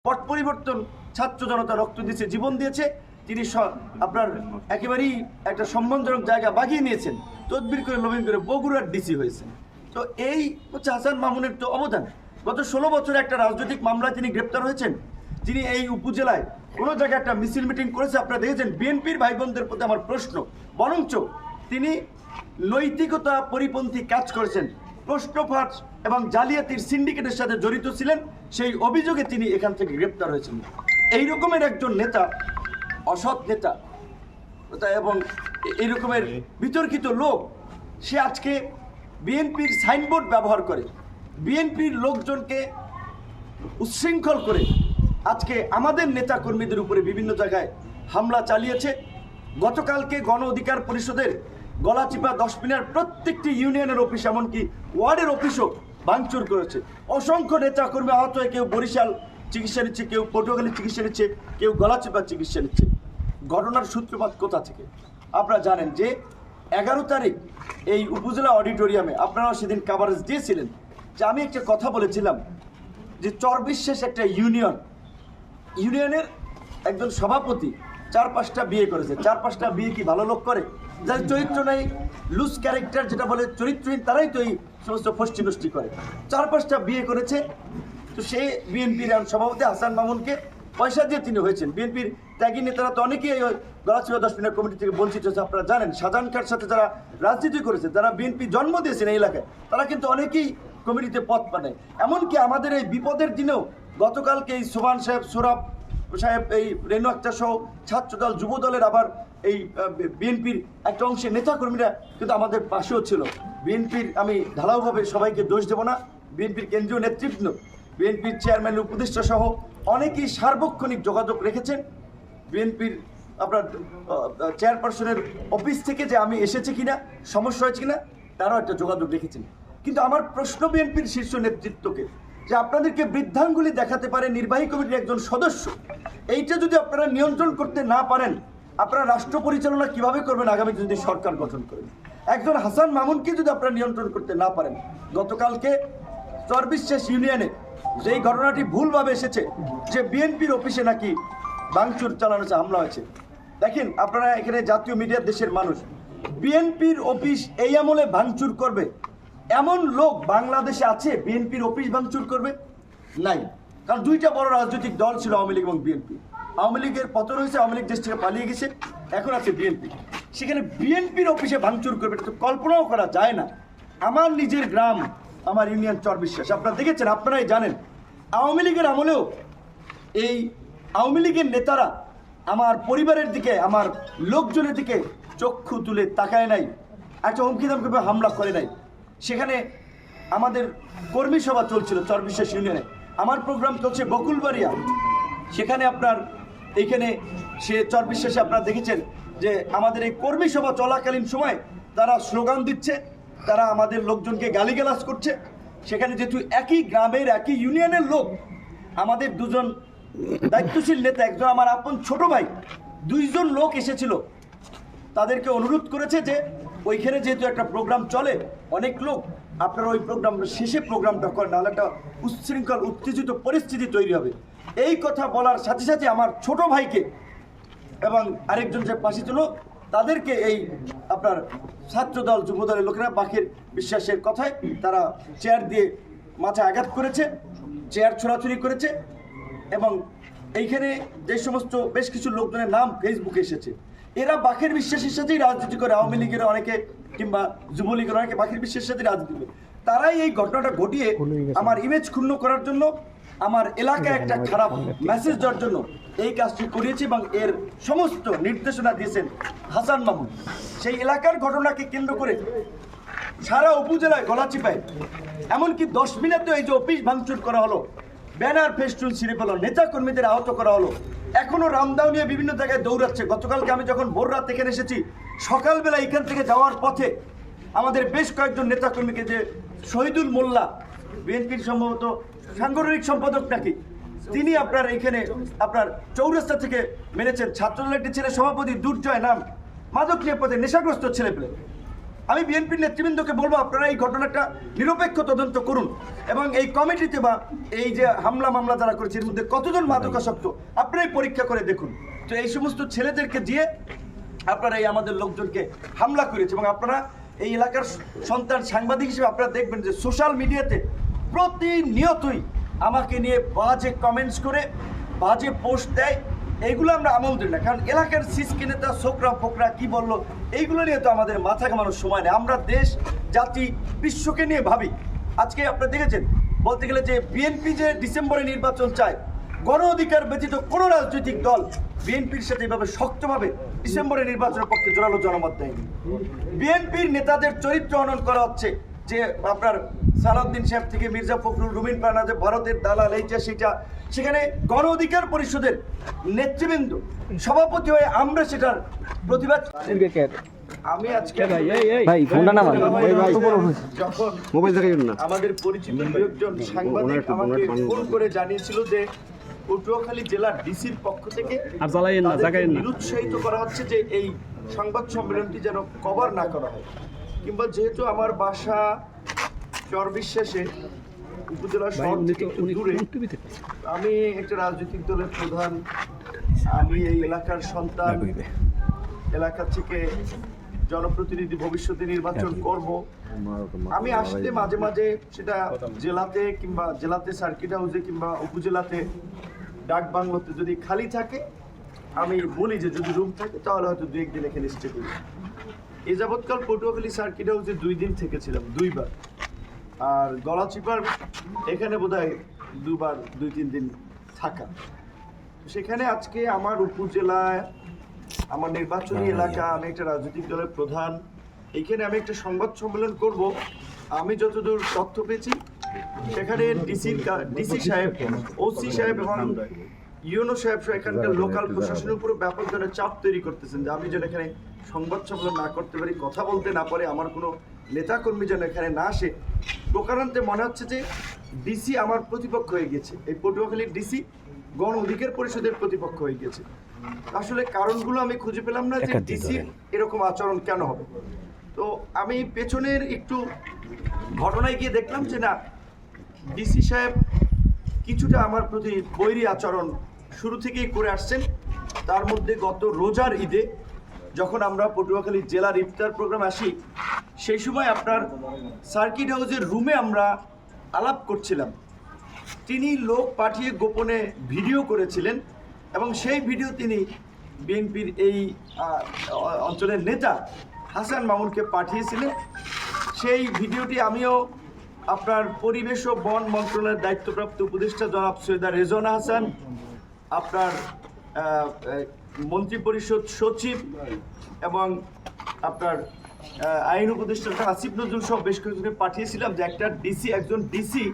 পট পরিবর্তন, ছাত্র জনতা রক্ত দিয়েছে, জীবন দিয়েছে, তিনি আপনার একেবারেই একটা সম্মানজনক জায়গা বাগিয়ে নিয়েছেন, তদবির করে লবিং করে বগুড়ার ডিসি হয়েছেন। তো এই হচ্ছে হাসান মামুনের তো অবদান। গত 16 বছরে একটা রাজনৈতিক মামলায় তিনি গ্রেপ্তার হয়েছেন। তিনি এই উপজেলায় কোনো জায়গায় একটা মিছিল মিটিং করেছে, আপনারা দেখেছেন। বিএনপির ভাই বোনদের প্রতি আমার প্রশ্ন, বরঞ্চ তিনি নৈতিকতা পরিপন্থী কাজ করেছেন, প্রশ্ন ফাঁস এবং জালিয়াতির সিন্ডিকেটের সাথে জড়িত ছিলেন, সেই অভিযোগে তিনি এখান থেকে গ্রেপ্তার হয়েছেন। এই রকমের একজন নেতা, অসৎ নেতা এবং এই রকমের বিতর্কিত লোক, সে আজকে বিএনপির সাইনবোর্ড ব্যবহার করে বিএনপির লোকজনকে উচ্ছৃঙ্খল করে আজকে আমাদের নেতা কর্মীদের উপরে বিভিন্ন জায়গায় হামলা চালিয়েছে। গতকালকে গণ অধিকার পরিষদের গলাচিপা 10 মিনার প্রত্যেকটি ইউনিয়নের অফিস, এমনকি ওয়ার্ডের অফিসও ভাঙচুর করেছে। অসংখ্য নেতা কর্মী আহত হয়ে কেউ বরিশাল চিকিৎসা নিচ্ছে, কেউ পটুয়াখালী চিকিৎসা নিচ্ছে, কেউ গলাচিপা চিকিৎসা নিচ্ছে। ঘটনার সূত্রপাত কোথা থেকে আপনারা জানেন যে 11 তারিখ এই উপজেলা অডিটোরিয়ামে আপনারা সেদিন কাভারেজ দিয়েছিলেন যে আমি একটা কথা বলেছিলাম যে চরবিশ্বাস একটা ইউনিয়নের একজন সভাপতি 4-5টা বিয়ে করেছে। 4-5টা বিয়ে কি ভালো লোক করে? যার চরিত্র নাই, লুজ ক্যারেক্টার যেটা বলে, চরিত্রহীন, তারাই তো এই সমস্ত ফষ্টি নষ্টি করে। 4-5টা বিয়ে করেছে। তো সে বিএনপির সভাপতি হাসান মামুনকে পয়সা দিয়ে তিনি হয়েছেন। বিএনপির ত্যাগী নেতারা তো অনেকেই গলাচিপা 10 মিনার কমিটি থেকে বঞ্চিত হয়েছে। আপনারা জানেন শাহজাহান খার সাথে যারা রাজনীতি করেছে, যারা বিএনপি জন্ম দিয়েছেন এই এলাকায়, তারা কিন্তু অনেকেই কমিটিতে পদ পায়। এমনকি আমাদের এই বিপদের দিনেও গতকালকে এই সোবান সাহেব, সোরাব সাহেব, এই রেনু আক্তার সহ ছাত্রদল, যুবদলের, আবার এই বিএনপির একটা অংশের নেতাকর্মীরা কিন্তু আমাদের পাশেও ছিল। বিএনপির, আমি ঢালাওভাবে সবাইকে দোষ দেব না, বিএনপির কেন্দ্রীয় নেতৃত্ব, বিএনপির চেয়ারম্যানের উপদেষ্টা সহ অনেকেই সার্বক্ষণিক যোগাযোগ রেখেছেন। বিএনপির আপনার চেয়ারপারসনের অফিস থেকে যে আমি এসেছি কিনা, সমস্যা হয়েছে কিনা, তারাও একটা যোগাযোগ রেখেছেন। কিন্তু আমার প্রশ্ন বিএনপির শীর্ষ নেতৃত্বকে, যে আপনাদেরকে বৃদ্ধাঙ্গুলি দেখাতে পারে নির্বাহী কমিটির একজন সদস্য, এইটা যদি আপনারা নিয়ন্ত্রণ করতে না পারেন, আপনারা রাষ্ট্র পরিচালনা কিভাবে করবেন আগামীতে যদি সরকার গঠন করেন? একজন হাসান মামুনকে যদি আপনারা নিয়ন্ত্রণ করতে না পারেন, গতকালকে চরবিশ্বাস ইউনিয়নে যেই ঘটনাটি ভুলভাবে এসেছে যে বিএনপির অফিসে নাকি ভাঙচুর চালানো হয়েছে, হামলা হয়েছে। দেখেন আপনারা এখানে জাতীয় মিডিয়ার দেশের মানুষ, বিএনপির অফিস এই আমলে ভাঙচুর করবে এমন লোক বাংলাদেশে আছে? বিএনপির অফিস ভাঙচুর করবে? নাই। কারণ দুইটা বড় রাজনৈতিক দল ছিল, আওয়ামী লীগ এবং বিএনপি। আওয়ামী লীগের পতন হয়েছে, আওয়ামী লীগ দেশ থেকে পালিয়ে গেছে, এখন আছে বিএনপি। সেখানে বিএনপির অফিসে ভাঙচুর করবে, এটা তো কল্পনাও করা যায় না। আমার নিজের গ্রাম, আমার ইউনিয়ন চরবিশ্বাস, আপনারা দেখেছেন, আপনারাই জানেন, আওয়ামী লীগের আমলেও এই আওয়ামী লীগের নেতারা আমার পরিবারের দিকে, আমার লোকজনের দিকে চক্ষু তুলে তাকায় নাই, একটা হুমকিধামকে হামলা করে নাই। সেখানে আমাদের কর্মী সভা চলছিল চরবিশ্বাস ইউনিয়নে, আমার প্রোগ্রাম চলছে বকুলবাড়িয়া, সেখানে আপনার এইখানে সে চরবিশ্বাসে আপনারা দেখেছেন যে আমাদের এই কর্মী সভা চলাকালীন সময় তারা স্লোগান দিচ্ছে, তারা আমাদের লোকজনকে গালিগালাজ করছে। সেখানে যেহেতু একই গ্রামের, একই ইউনিয়নের লোক, আমাদের দুজন দায়িত্বশীল নেতা, একজন আমার আপন ছোট ভাই, 2জন লোক এসেছিল, তাদেরকে অনুরোধ করেছে যে ওইখানে যেহেতু একটা প্রোগ্রাম চলে, অনেক লোক, আপনারা ওই প্রোগ্রাম শেষে প্রোগ্রামটা করেন, নাহলে একটা উচ্ছৃঙ্খল উত্তেজিত পরিস্থিতি তৈরি হবে। এই কথা বলার সাথে সাথে আমার ছোট ভাইকে এবং আরেকজন যে পাশে ছিল তাদেরকে এই আপনার ছাত্রদল, যুবদলের লোকেরা বাকের বিশ্বাসের কথায় তারা চেয়ার দিয়ে মাথায় আঘাত করেছে, চেয়ার ছোড়াছুড়ি করেছে। এবং এইখানে যে সমস্ত বেশ কিছু লোকজনের নাম ফেসবুকে এসেছে, এরা বাকের বিশ্বাসের সাথেই রাজনীতি করে, আওয়ামী লীগের অনেকে কিংবা যুবলীগের অনেকে বাকের বিশ্বাসের সাথে রাজনীতি করে। তারাই এই ঘটনাটা ঘটিয়ে আমার ইমেজ ক্ষুণ্ণ করার জন্য, আমার এলাকায় একটা খারাপ মেসেজ দেওয়ার জন্য এই কাজটি করিয়েছে এবং এর সমস্ত নির্দেশনা দিয়েছেন হাসান মামুন। সেই এলাকার ঘটনাকে কেন্দ্র করে সারা উপজেলায় গলাচিপায়, এমনকি 10 মিনিটে এই যে অফিস ভাঙচুর করা হলো, ব্যানার ফেস্টুন ছিঁড়ে ফেলো, নেতা কর্মীদের আহত করা হলো, এখনো রামদাও নিয়ে বিভিন্ন জায়গায় দৌড়াচ্ছে। গতকালকে আমি যখন ভোর রাত এখানে এসেছি, সকালবেলা এখান থেকে যাওয়ার পথে আমাদের বেশ কয়েকজন নেতা কর্মীকে, যে শহীদুল মোল্লা, বিএনপির সম্ভবত সাংগঠনিক সম্পাদক নাকি, তিনি আপনার এখানে আপনার চৌরাস্তা থেকে মেরেছেন। ছাত্রদলের একটি ছেলে সভাপতি দুর্জয় নাম, মাদক নিয়ে পথে নেশাগ্রস্ত ছেলে পেলে, আমি বিএনপির নেতৃবৃন্দকে বলবো আপনারা এই ঘটনাটা নিরপেক্ষ তদন্ত করুন এবং এই কমিটিতে বা এই যে হামলা মামলা যারা করেছে এর মধ্যে কতজন মাদকাসক্ত আপনারাই পরীক্ষা করে দেখুন। তো এই সমস্ত ছেলেদেরকে দিয়ে আপনারা এই আমাদের লোকজনকে হামলা করেছে এবং আপনারা এই এলাকার সন্তান সাংবাদিক হিসেবে আপনারা দেখবেন যে সোশ্যাল মিডিয়াতে প্রতিনিয়তই আমাকে নিয়ে বাজে কমেন্টস করে বাজে পোস্ট দেয়। এইগুলো আমরা আমল দিই না, কারণ এলাকার সিসকি নেতা ছোকরা ফোকরা কি বললো এইগুলো নিয়ে তো আমাদের মাথা ঘামানোর সময় নেই। আমরা দেশ জাতি বিশ্বকে নিয়ে ভাবি। আজকে আপনারা দেখেছেন বলতে গেলে যে বিএনপি যে ডিসেম্বরে নির্বাচন চায়, গণ অধিকার ব্যতীত কোনো রাজনৈতিক দল বিএনপির সাথে এভাবে শক্তভাবে ডিসেম্বরে নির্বাচনের পক্ষে জোরালো জনমত দেয়নি। বিএনপির নেতাদের চরিত্র হনন করা হচ্ছে, যে আপনার সালাউদ্দিন সাহেব থেকে মির্জা ফখরুল, রুমিন পান্না, যে ভারতের দালাল এইটা সেটা, সেখানে গণ অধিকার পরিষদের নেতৃবৃন্দ সভাপতি হয়ে আমরা সেটার প্রতিবাদ। আমি আজকে ভাই ফোনটা না যখন মোবাইল দেখাবেন না, আমাদের পরিচিত একজন সাংবাদিক আমাকে ফোন করে জানিয়েছিল যে পটুয়াখালী জেলার ডিসির পক্ষ থেকে নিরুৎসাহিত করা হচ্ছে যে এই সংবাদ সম্মেলনটি যেন কভার না করা হয়, কিংবা যেহেতু আমার বাসা চরবিশ্বাসে উপজেলা শহর থেকে একটু দূরে, আমি একটা রাজনৈতিক দলের প্রধান, আমি এই এলাকার সন্তান, এলাকা থেকে জনপ্রতিনিধি ভবিষ্যতে নির্বাচন করব, আমি আসতে মাঝে মাঝে সেটা জেলাতে কিংবা জেলাতে সার্কিট হাউসে কিংবা উপজেলাতে ডাক বাংলোতে যদি খালি থাকে আমি বলি যে যদি রুম থাকে তাহলে হয়তো 2-1 দিন এখানে স্টে করি। এই যাবৎকাল পটুয়াখালী সার্কিট হাউসে 2 দিন থেকেছিলাম, 2 বার, আর গলাচিপার এখানে বোধহয় 2-3 দিন থাকা। সেখানে আজকে আমার উপজেলায় আমার নির্বাচনী এলাকা, আমি একটা রাজনৈতিক দলের প্রধান, এইখানে আমি একটা সংবাদ সম্মেলন করব। আমি যতদূর তথ্য পেয়েছি সেখানে ডিসি সাহেব, ওসি সাহেব এবং ইউনো সাহেব এখানকার লোকাল প্রশাসনের উপর ব্যাপক ধরনের চাপ তৈরি করতেছেন যে আমি যেন এখানে সংবাদ সম্মেলন না করতে পারি, কথা বলতে না পারে, আমার কোনো নেতাকর্মী যেন এখানে না আসে। প্রকারান্তে মনে হচ্ছে যে ডিসি আমার প্রতিপক্ষ হয়ে গেছে, এই পটুয়াখালীর ডিসি গণ অধিকার পরিষদের প্রতিপক্ষ হয়ে গেছে। আসলে কারণগুলো আমি খুঁজে পেলাম না যে ডিসির এরকম আচরণ কেন হবে। তো আমি পেছনের একটু ঘটনায় গিয়ে দেখলাম যে না, ডিসি সাহেব কিছুটা আমার প্রতি বৈরী আচরণ শুরু থেকেই করে আসছেন। তার মধ্যে গত রোজার ঈদে যখন আমরা পটুয়াখালী জেলার ইফতার প্রোগ্রাম আসি, সেই সময় আপনার সার্কিট হাউসের রুমে আমরা আলাপ করছিলাম, তিনি লোক পাঠিয়ে গোপনে ভিডিও করেছিলেন এবং সেই ভিডিও তিনি বিএনপির এই অঞ্চলের নেতা হাসান মামুনকে পাঠিয়েছিলেন। সেই ভিডিওটি আমিও আপনার পরিবেশ ও বন মন্ত্রণালয়ের দায়িত্বপ্রাপ্ত উপদেষ্টা জনাব সৈয়দা রেজওয়ানা হাসান, আপনার মন্ত্রিপরিষদ সচিব এবং আপনার আইন উপদেষ্টা আসিফ নজরুল সহ বেশ কয়েকজনকে পাঠিয়েছিলাম যে একজন ডিসি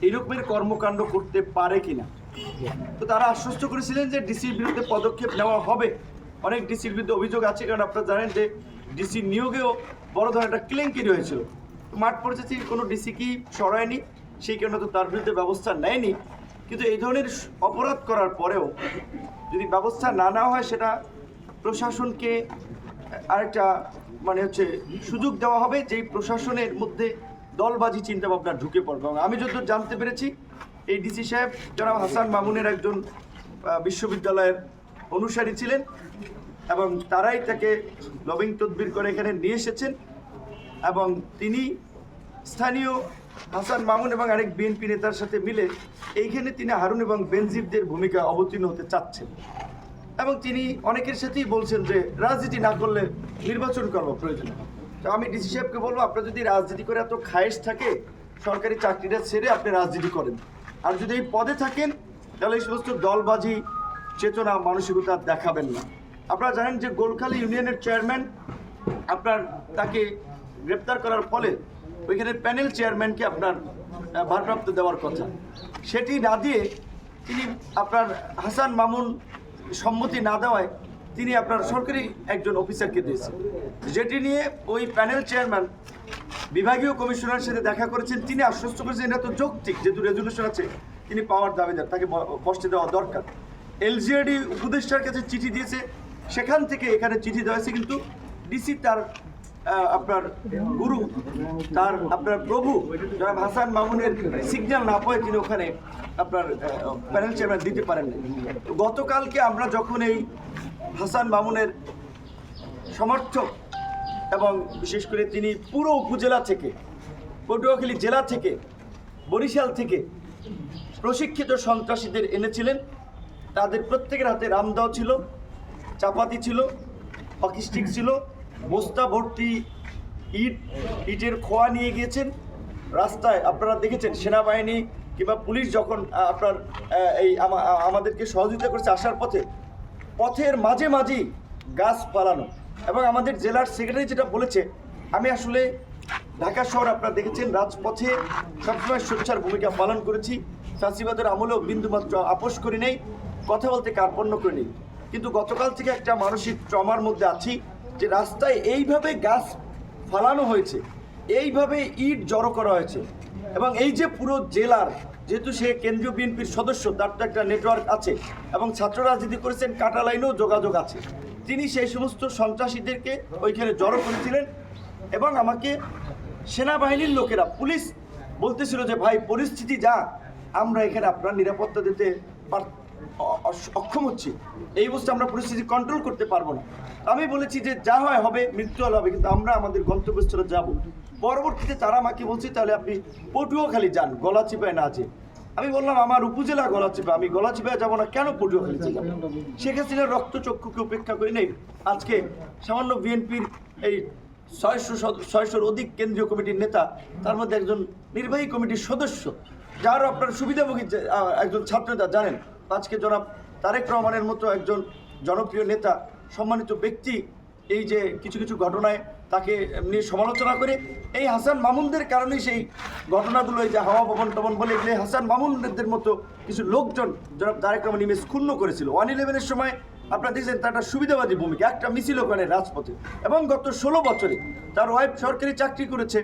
এরকমের কর্মকাণ্ড করতে পারে কিনা। তো তারা আশ্বস্ত করেছিলেন যে ডিসির বিরুদ্ধে পদক্ষেপ নেওয়া হবে। অনেক ডিসির বিরুদ্ধে অভিযোগ আছে, কারণ আপনারা জানেন যে ডিসি নিয়োগেও বড় ধরনের একটা কেলেঙ্কারি হয়েছিল। মাঠ পরিস্থিতি কোনো ডিসি কি সরায়নি, সেই কারণে তো তার বিরুদ্ধে ব্যবস্থা নেয়নি। কিন্তু এই ধরনের অপরাধ করার পরেও যদি ব্যবস্থা না নেওয়া হয়, সেটা প্রশাসনকে আরেকটা সুযোগ দেওয়া হবে, যেই প্রশাসনের মধ্যে দলবাজি চিন্তাভাবনা ঢুকে পড়বে। এবং আমি যতদূর জানতে পেরেছি এই ডিসি সাহেব জনাব হাসান মামুনের একজন বিশ্ববিদ্যালয়ের অনুসারী ছিলেন এবং তারাই তাকে লবিং তদবির করে এখানে নিয়ে এসেছেন এবং তিনি স্থানীয় হাসান মামুন এবং আরেক বিএনপি নেতার সাথে মিলে এইখানে তিনি হারুন এবং বেনজিরদের ভূমিকা অবতীর্ণ হতে চাচ্ছেন এবং তিনি অনেকের সাথেই বলছেন যে রাজনীতি না করলে নির্বাচন করবো প্রয়োজন। তো আমি ডিসি সাহেবকে বলবো, আপনার যদি রাজনীতি করে এত খায়েশ থাকে, সরকারি চাকরিটা ছেড়ে আপনি রাজনীতি করেন, আর যদি এই পদে থাকেন তাহলে এই সমস্ত দলবাজি চেতনা মানসিকতা দেখাবেন না। আপনারা জানেন যে গোলখালী ইউনিয়নের চেয়ারম্যান আপনার তাকে গ্রেপ্তার করার ফলে ওইখানের প্যানেল চেয়ারম্যানকে আপনার ভারপ্রাপ্ত দেওয়ার কথা, সেটি না দিয়ে তিনি আপনার হাসান মামুন সম্মতি না দেওয়ায় তিনি আপনার সরকারি একজন অফিসারকে দিয়েছেন, যেটি নিয়ে ওই প্যানেল চেয়ারম্যান বিভাগীয় কমিশনারের সাথে দেখা করেছেন। তিনি আশ্বস্ত করেছেন এটা তো যৌক্তিক, যেহেতু রেজুলেশন আছে তিনি পাওয়ার দাবিদার, তাকে বসতে দেওয়া দরকার। এলজিআরডি উপদেষ্টার কাছে চিঠি দিয়েছে, সেখান থেকে এখানে চিঠি দেওয়া হয়েছে, কিন্তু ডিসি তার আপনার গুরু, তার আপনার প্রভু জনাব হাসান মামুনের সিগন্যাল না পায় তিনি ওখানে আপনার প্যানেল চেয়ারম্যান দিতে পারেন না। তো গতকালকে আমরা যখন এই হাসান মামুনের সমর্থক এবং বিশেষ করে তিনি পুরো উপজেলা থেকে, পটুয়াখালী জেলা থেকে, বরিশাল থেকে প্রশিক্ষিত সন্ত্রাসীদের এনেছিলেন, তাদের প্রত্যেকের হাতে রামদাও ছিল, চাপাতি ছিল, হকি স্টিক ছিল, বস্তা ভর্তি ইটের খোয়া নিয়ে গিয়েছেন। রাস্তায় আপনারা দেখেছেন সেনাবাহিনী কিংবা পুলিশ যখন আপনার আমাদেরকে সহযোগিতা করছে আসার পথের মাঝে মাঝেই গাছ পালানো। এবং আমাদের জেলার সেক্রেটারি যেটা বলেছে, আমি আসলে ঢাকা শহর আপনারা দেখেছেন রাজপথে সবসময় সোচ্চার ভূমিকা পালন করেছি, ফ্যাসিবাদের আমলেও বিন্দুমাত্র আপোষ করি নেই, কথা বলতে কার্পণ্য করি নেই। কিন্তু গতকাল থেকে একটা মানসিক ট্রমার মধ্যে আছি যে রাস্তায় এইভাবে গাছ ফালানো হয়েছে, এইভাবে ইট জড়ো করা হয়েছে, এবং এই যে পুরো জেলার, যেহেতু সে কেন্দ্রীয় বিএনপির সদস্য, তার তো একটা নেটওয়ার্ক আছে এবং ছাত্র রাজনীতি করেছেন, কাটা লাইনেও যোগাযোগ আছে, তিনি সেই সমস্ত সন্ত্রাসীদেরকে ওইখানে জড়ো করেছিলেন। এবং আমাকে সেনাবাহিনীর লোকেরা, পুলিশ বলতেছিল যে ভাই পরিস্থিতি যা, আমরা এখানে আপনার নিরাপত্তা দিতে অক্ষম হচ্ছি, এই অবস্থায় আমরা পরিস্থিতি কন্ট্রোল করতে পারবো না। আমি বলেছি যে যা হয় হবে, মৃত্যু হলে হবে, কিন্তু আমরা আমাদের গন্তব্যস্থলে যাব। পরবর্তীতে তারা আমাকে বলছে তাহলে আপনি পটুয়াখালী যান, গলাচিপায় না আছে। আমি বললাম আমার উপজেলা গলাচিপা, আমি গলাচিপায় যাবো না, কেন পটুয়াখালীতে যাবো? শেখ হাসিনার রক্তচক্ষুকে উপেক্ষা করে নেই আজকে সামান্য বিএনপির এই 600-র অধিক কেন্দ্রীয় কমিটির নেতা, তার মধ্যে একজন নির্বাহী কমিটির সদস্য, যার আপনার সুবিধাভোগী একজন ছাত্রনেতা জানেন, আজকে জনাব তারেক রহমানের মতো একজন জনপ্রিয় নেতা, সম্মানিত ব্যক্তি, এই যে কিছু কিছু ঘটনায় তাকে নিয়ে সমালোচনা করে, এই হাসান মামুনদের কারণেই সেই ঘটনাগুলো, এই যে হাওয়া ভবন টবন বলে এগুলো হাসান মামুনদের মতো কিছু লোকজন জনাব তারেক রহমান ইমেজ ক্ষুণ্ণ করেছিল। 111-এর সময় আপনারা দেখছেন তার একটা সুবিধাবাদী ভূমিকা, একটা মিছিল ওখানে রাজপথে, এবং গত 16 বছরে তার ওয়াইফ সরকারি চাকরি করেছে,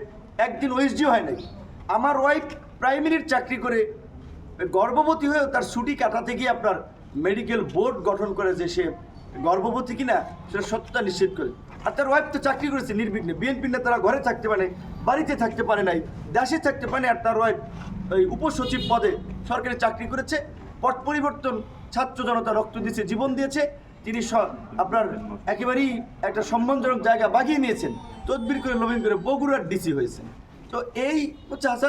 একদিন ওএসডি হয় নাই। আমার ওয়াইফ প্রাইমারির চাকরি করে গর্ভবতী হয়েও তার ছুটি কাটাতে গিয়ে আপনার মেডিকেল বোর্ড গঠন করে যে সে গর্ভবতী কিনা সেটা সত্যতা নিশ্চিত করে। আর তার ওয়াইফ তো চাকরি করেছে নির্বিঘ্নে, বিএনপির নেতারা ঘরে থাকতে পারে, বাড়িতে থাকতে পারে নাই, দেশে থাকতে পারে, আর তার ওয়াইফ ওই উপসচিব পদে সরকারি চাকরি করেছে। পট পরিবর্তন, ছাত্র জনতা রক্ত দিয়েছে, জীবন দিয়েছে, তিনি আপনার একেবারেই একটা সম্মানজনক জায়গা বাগিয়ে নিয়েছেন, তদবির করে লবিং করে বগুড়ার ডিসি হয়েছেন। তো এই হচ্ছে হাসান